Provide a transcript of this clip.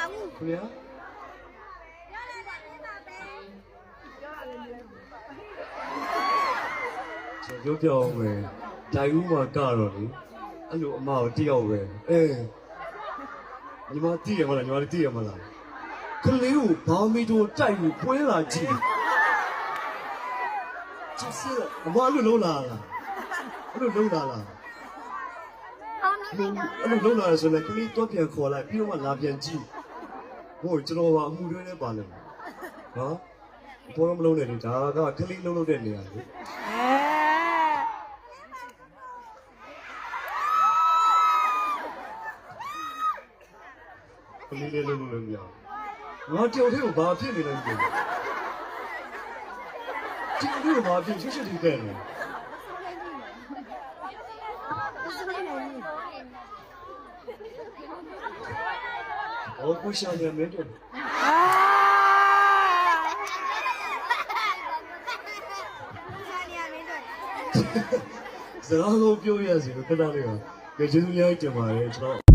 ခင်ဗျာကျွန်တော်ပြောအောင်ပဲဒိုင်ဦးမှာကတော့လေအဲ့လိုအမကိုတယောက်ပဲညီမသိရမလားညီမသိရမလားကလေးကိုဘာမီတိုတိုက်ပြီးပွဲလာကြည့်ကျစအမအဲ့လိုလုံးလာလားအဲ့လိုလုံးလာလားအဲ့လိုလုံးလာဆိုလည်းကလေးတော့ပြန်ခေါ်လိုက်ပြီးတော့မှလာပြန်ကြည့်ဟိုကျွန်တော်ကအမှုတွဲနဲ့ပါလေနော်ဘောလုံးမလုံးနဲ့လေဒါကကလေးလုံးတဲ့နေရာလေကလေးလေးလုံးလို့မရငါတယောက်တည်းကိုဘာဖြစ်နေလဲမသိဘူးဒီလိုဘာဖြစ်ချွတ်ချွတ်ဒီတဲ့နေ哦，不想念没得。စကားကိုပြောရစီလို့ခဏလေးကကျေးဇူးများတင်ပါတယ်ကျွန်တော်